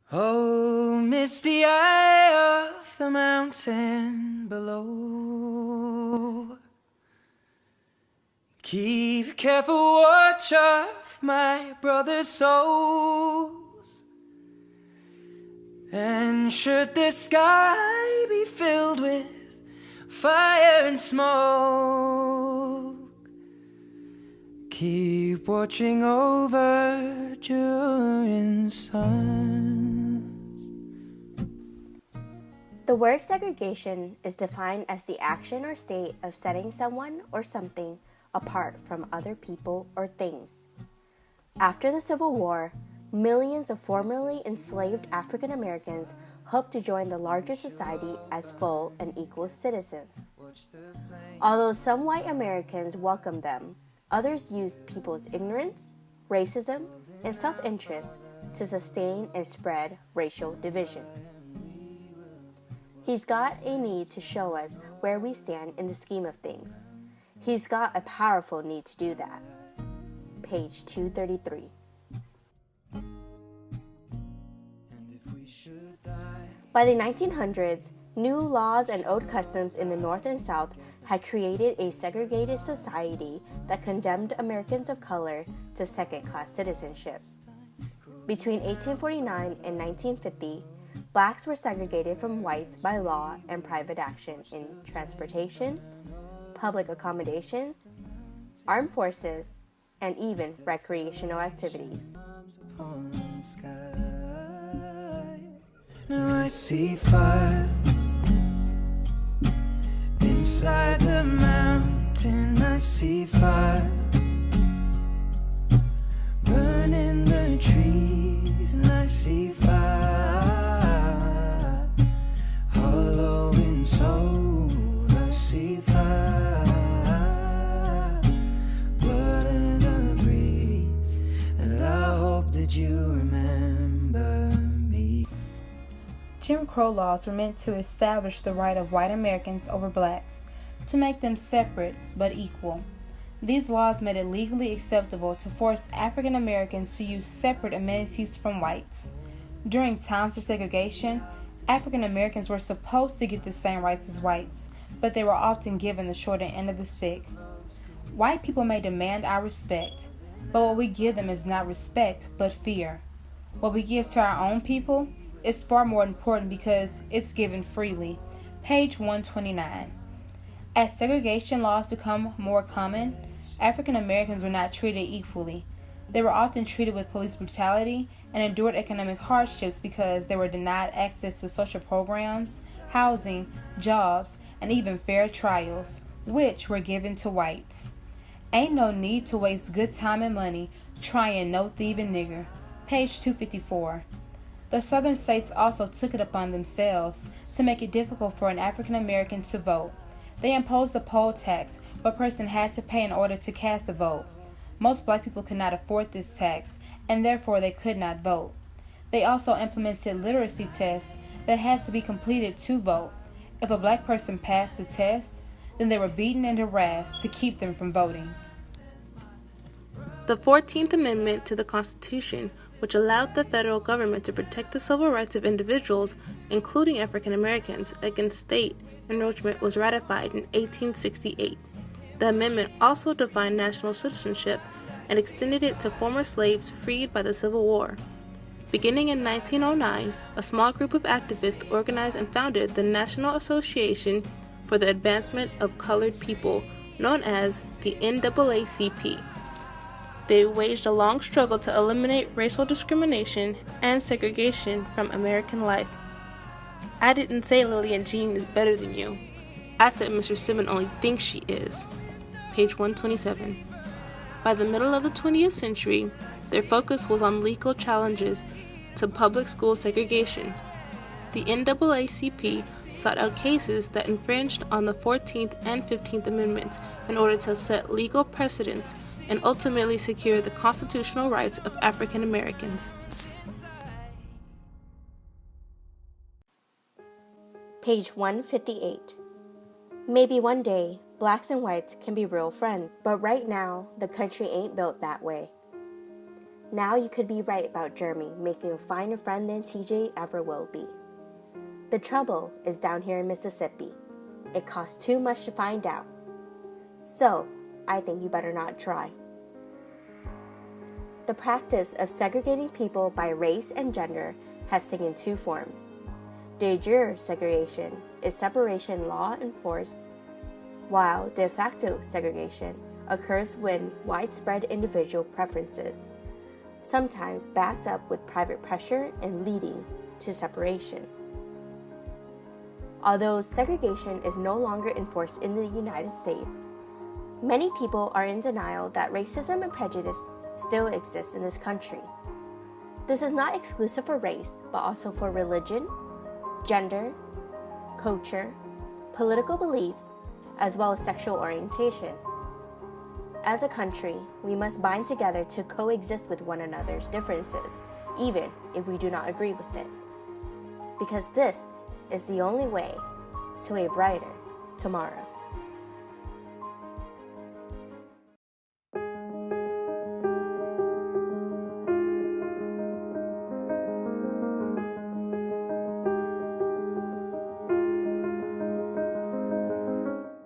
Oh, misty eye of the mountain below, keep careful watch of my brother's souls. And should the sky be filled with fire and smoke, keep watching over during suns. The word segregation is defined as the action or state of setting someone or something apart from other people or things. After the Civil War, millions of formerly enslaved African Americans hoped to join the larger society as full and equal citizens. Although some white Americans welcomed them, others used people's ignorance, racism, and self-interest to sustain and spread racial division. He's got a need to show us where we stand in the scheme of things. He's got a powerful need to do that. Page 233. By the 1900s, new laws and old customs in the North and South had created a segregated society that condemned Americans of color to second-class citizenship. Between 1849 and 1950, blacks were segregated from whites by law and private action in transportation, public accommodations, armed forces, and even recreational activities. Now I see fire inside the mountain. I see fire burning the trees, and I see fire hollow in soul. I see fire, blood in the breeze, and I hope that you remember me. Jim Crow laws were meant to establish the right of white Americans over blacks, to make them separate but equal. These laws made it legally acceptable to force African Americans to use separate amenities from whites. During times of segregation, African Americans were supposed to get the same rights as whites, but they were often given the shorter end of the stick. White people may demand our respect, but what we give them is not respect, but fear. What we give to our own people is far more important because it's given freely. Page 129. As segregation laws become more common, African Americans were not treated equally. They were often treated with police brutality and endured economic hardships because they were denied access to social programs, housing, jobs, and even fair trials, which were given to whites. Ain't no need to waste good time and money trying no thieving nigger. Page 254. The southern states also took it upon themselves to make it difficult for an African American to vote. They imposed a poll tax where a person had to pay in order to cast a vote. Most black people could not afford this tax, and therefore they could not vote. They also implemented literacy tests that had to be completed to vote. If a black person passed the test, then they were beaten and harassed to keep them from voting. The 14th Amendment to the Constitution, which allowed the federal government to protect the civil rights of individuals, including African Americans, against state encroachment, was ratified in 1868. The amendment also defined national citizenship and extended it to former slaves freed by the Civil War. Beginning in 1909, a small group of activists organized and founded the National Association for the Advancement of Colored People, known as the NAACP. They waged a long struggle to eliminate racial discrimination and segregation from American life. I didn't say Lillian Jean is better than you. I said Mr. Simmons only thinks she is. Page 127. By the middle of the 20th century, their focus was on legal challenges to public school segregation. The NAACP sought out cases that infringed on the 14th and 15th Amendments in order to set legal precedents and ultimately secure the constitutional rights of African Americans. Page 158. Maybe one day, blacks and whites can be real friends, but right now, the country ain't built that way. Now you could be right about Jeremy making a finer friend than TJ ever will be. The trouble is down here in Mississippi. It costs too much to find out. So, I think you better not try. The practice of segregating people by race and gender has taken two forms. De jure segregation is separation law enforced, while de facto segregation occurs when widespread individual preferences, sometimes backed up with private pressure and leading to separation. Although segregation is no longer enforced in the United States, many people are in denial that racism and prejudice still exists in this country. This is not exclusive for race, but also for religion, gender, culture, political beliefs, as well as sexual orientation. As a country, we must bind together to coexist with one another's differences, even if we do not agree with it. Because this is the only way to a brighter tomorrow.